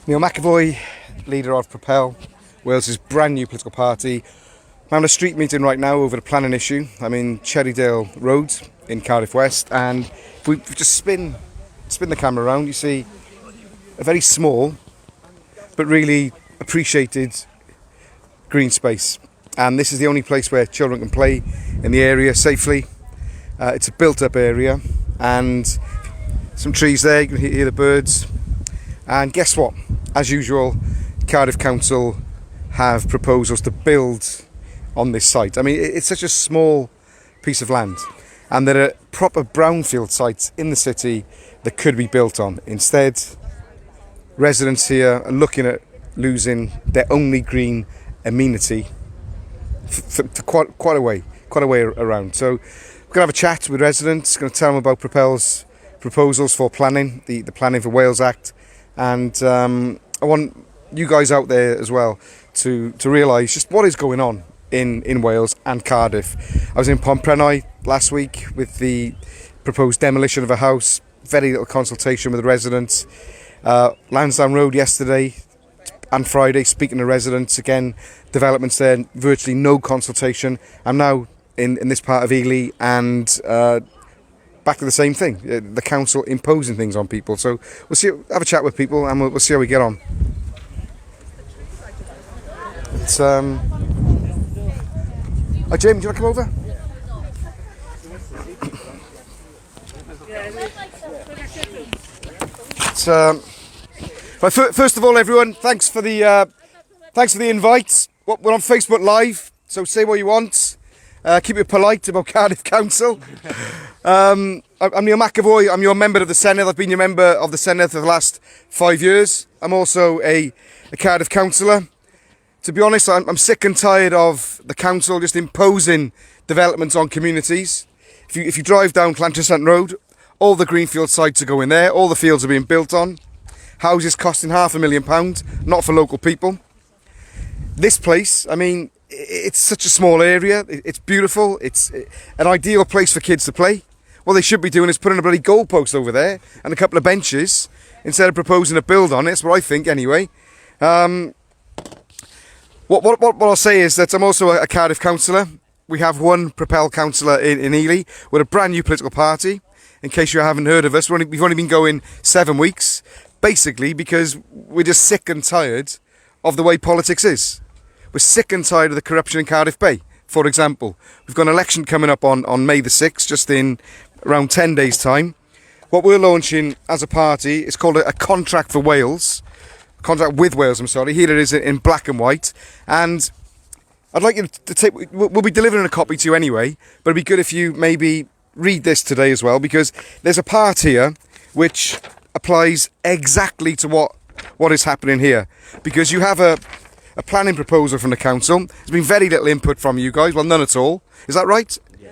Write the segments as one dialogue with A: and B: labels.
A: Neil McEvoy, leader of Propel, Wales's brand new political party. I'm having a street meeting right now over the planning issue. I'm in Cherrydale Road in Cardiff West, and if we just spin the camera around, you see a very small but really appreciated green space. And this is the only place where children can play in the area safely. It's a built-up area, and some trees there, you can hear the birds. And guess what? As usual, Cardiff Council have proposals to build on this site. I mean, it's such a small piece of land, and there are proper brownfield sites in the city that could be built on. Instead, residents here are looking at losing their only green amenity for quite a way around. So we're going to have a chat with residents, going to tell them about Propel's proposals for planning, the Planning for Wales Act, and I want you guys out there as well to realise just what is going on in Wales and Cardiff. I was in Apr25 last week with the proposed demolition of a house, very little consultation with the residents. Lansdowne Road yesterday and Friday, speaking to residents, again, developments there, virtually no consultation. I'm now in this part of Ely, and back to the same thing, the council imposing things on people. So we'll have a chat with people, and we'll see how we get on. It's Hi Jim, do you want to come over? First of all, everyone, thanks for the invite. We're on Facebook Live, so say what you want. Keep it polite about Cardiff Council. I'm Neil McEvoy. I'm your member of the Senedd. I've been your member of the Senedd for the last 5 years. I'm also a Cardiff councillor. To be honest, I'm sick and tired of the council just imposing developments on communities. If you drive down Clantrysant Road, all the greenfield sites are going there. All the fields are being built on. Houses costing £500,000, not for local people. This place, I mean, it's such a small area. It's beautiful. It's an ideal place for kids to play. What they should be doing is putting a bloody goalpost over there and a couple of benches instead of proposing a build on it. That's what I think, anyway. What I'll say is that I'm also a Cardiff councillor. We have one Propel councillor in Ely. We're a brand new political party. In case you haven't heard of us, we've only been going 7 weeks, basically because we're just sick and tired of the way politics is. We're sick and tired of the corruption in Cardiff Bay. For example, we've got an election coming up on May the 6th, just in around 10 days' time. What we're launching as a party is called a contract for Wales. Contract with Wales, I'm sorry. Here it is in black and white. And I'd like you to take... We'll be delivering a copy to you anyway, but it'd be good if you maybe read this today as well, because there's a part here which applies exactly to what is happening here. Because you have a planning proposal from the council. There's been very little input from you guys. Well, none at all. Is that right? Yeah.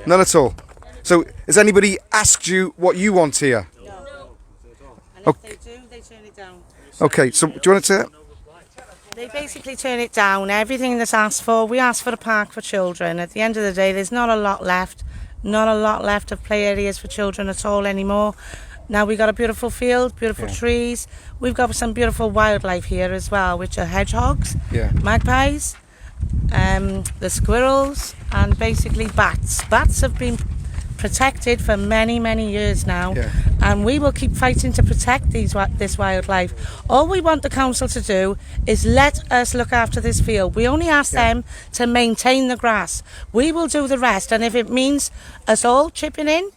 A: None at all. So has anybody asked you what you want here?
B: No. And if they do, they turn it down.
A: Okay, so do you want to say that?
B: They basically turn it down. Everything that's asked for, we asked for a park for children. At the end of the day, there's not a lot left. Not a lot left of play areas for children at all anymore. Now we've got a beautiful field, beautiful trees. We've got some beautiful wildlife here as well, which are hedgehogs, magpies, the squirrels, and basically bats. Bats have been protected for many, many years now, and we will keep fighting to protect this wildlife. All we want the council to do is let us look after this field. We only ask them to maintain the grass. We will do the rest, and if it means us all chipping in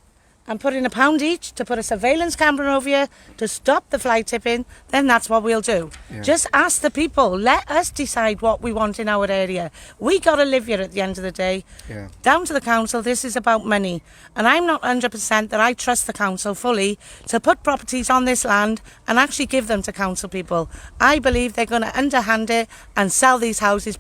B: and putting £1 each to put a surveillance camera over here to stop the fly tipping, then that's what we'll do. Just ask the people. Let us decide what we want in our area. We got to live here at the end of the day. Down to the council, this is about money. And I'm not 100% that I trust the council fully to put properties on this land and actually give them to council people. I believe they're going to underhand it and sell these houses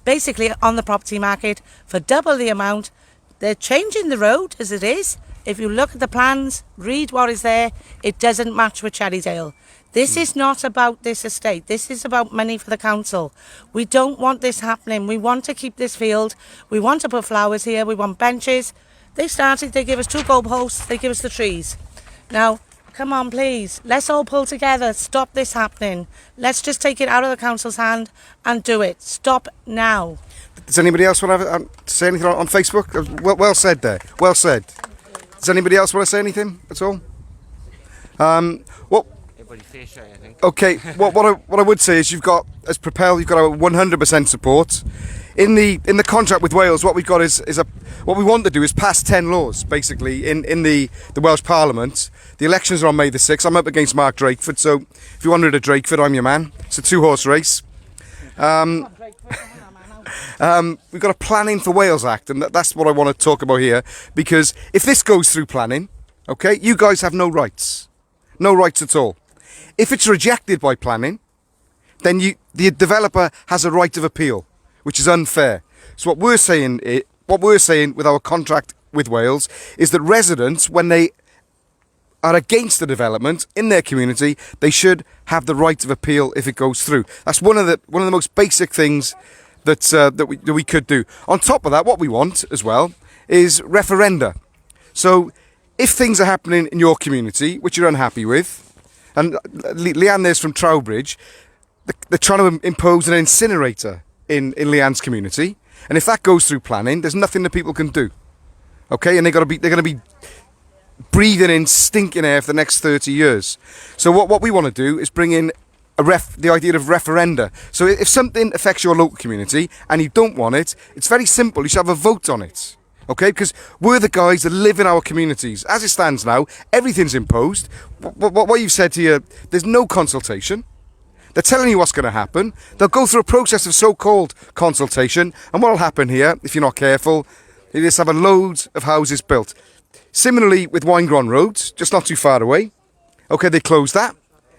B: basically on the property market for double the amount. They're changing the road as it is. If you look at the plans, read what is there, it doesn't match with Cherrydale. This is not about this estate. This is about money for the council. We don't want this happening. We want to keep this field. We want to put flowers here. We want benches. They give us 2 goalposts. They give us the trees. Now, Come on, please. Let's all pull together. Stop this happening. Let's just take it out of the council's hand and do it. Stop now.
A: Does anybody else want to say anything on Facebook? Well said there. Well said. Does anybody else want to say anything at all? What?
C: I think.
A: Okay. What I would say is you've got, as Propel, you've got a 100% support. In the contract with Wales, what we've got is what we want to do is pass 10 laws basically in the Welsh Parliament. The elections are on May the 6th. I'm up against Mark Drakeford, so if you wanted a Drakeford, I'm your man. It's a 2-horse race. We've got a Planning for Wales Act, and that's what I want to talk about here, because if this goes through planning, okay, you guys have no rights at all. If it's rejected by planning, then the developer has a right of appeal, which is unfair. So what we're saying with our contract with Wales is that residents, when they are against the development in their community, they should have the right of appeal if it goes through. That's one of the most basic things that we could do. On top of that, what we want as well is referenda. So if things are happening in your community which you're unhappy with, and Leanne there's from Trowbridge, they're trying to impose an incinerator in Leanne's community, and if that goes through planning, there's nothing that people can do. Okay, and they're going to be breathing in stinking air for the next 30 years. So what we want to do is bring in the idea of referenda. So if something affects your local community and you don't want it, it's very simple. You should have a vote on it. Okay, because we're the guys that live in our communities. As it stands now, everything's imposed. What you've said here, there's no consultation. They're telling you what's going to happen. They'll go through a process of so-called consultation, and what will happen here, if you're not careful, you just have a load of houses built. Similarly with Winegron Road, just not too far away. Okay, they closed that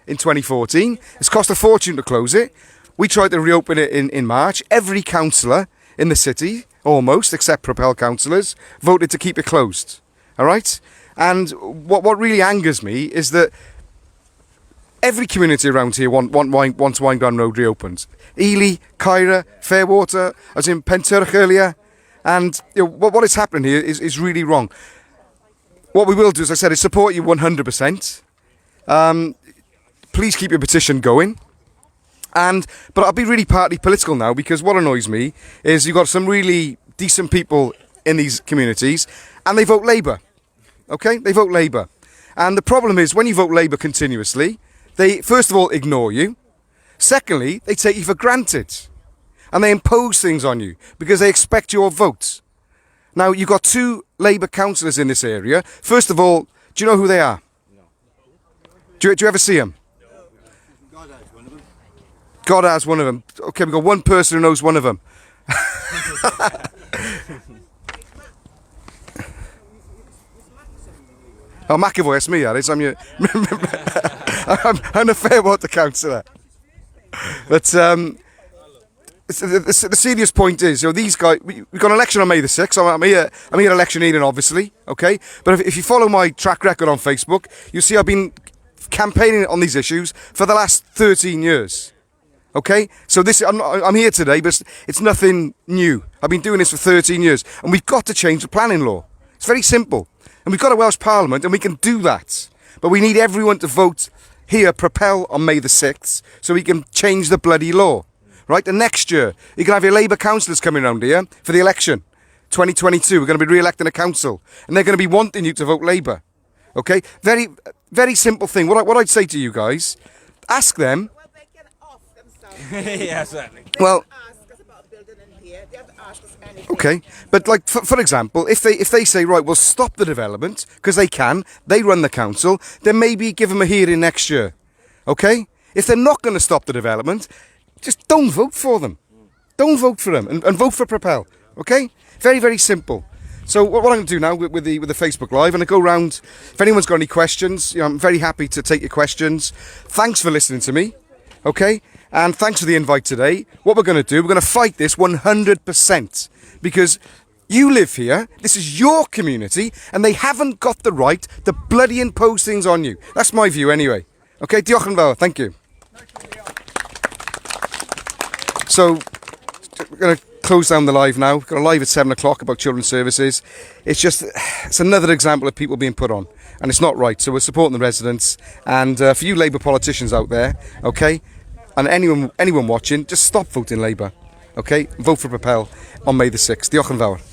A: in 2014. It's cost a fortune to close it. We tried to reopen it in March. Every councillor in the city, almost, except Propel councillors, voted to keep it closed. All right? And what really angers me is that every community around here wants Winegron Road reopened. Ely, Caira, Fairwater, I was in Penturch earlier, and what is happening here is really wrong. What we will do, as I said, is support you 100%. Please keep your petition going. But I'll be really partly political now, because what annoys me is you've got some really decent people in these communities and they vote Labour. Okay? They vote Labour. And the problem is when you vote Labour continuously, they first of all ignore you. Secondly, they take you for granted. And they impose things on you because they expect your vote. Now, you've got 2 Labour councillors in this area. First of all, do you know who they are? No. Do you ever see them? God has one of them. Okay, we've got one person who knows one of them. Oh, McEvoy, that's me, that is. I'm a Fairwater councillor. But the serious point is, these guys, we've got an election on May the 6th. So I'm here election evening, obviously, okay? But if you follow my track record on Facebook, you'll see I've been campaigning on these issues for the last 13 years. Okay, so I'm here today, but it's nothing new. I've been doing this for 13 years, and we've got to change the planning law. It's very simple, and we've got a Welsh Parliament, and we can do that. But we need everyone to vote here, Propel, on May the 6th, so we can change the bloody law. Right, and next year, you can have your Labour councillors coming around here for the election. 2022, we're going to be re-electing a council, and they're going to be wanting you to vote Labour. Okay, very, very simple thing. What I'd say to you guys, ask them.
C: Yeah, certainly.
A: Well, okay, but like for example, if they say right, we'll stop the development because they run the council, then maybe give them a hearing next year. Okay, if they're not going to stop the development, just don't vote for them. Don't vote for them and vote for Propel. Okay, very, very simple. So what I'm going to do now with the Facebook Live, and I go round. If anyone's got any questions, I'm very happy to take your questions. Thanks for listening to me. Okay. And thanks for the invite today. What we're going to do, we're going to fight this 100%. Because you live here, this is your community, and they haven't got the right to bloody impose things on you. That's my view anyway. Okay, diolch yn fawr, thank you. So, we're going to close down the live now. We've got a live at 7 o'clock about children's services. It's another example of people being put on. and it's not right. So we're supporting the residents, and for you Labour politicians out there, okay, and anyone watching, just stop voting Labour, okay? Vote for Propel on May the 6th. Diolch yn fawr.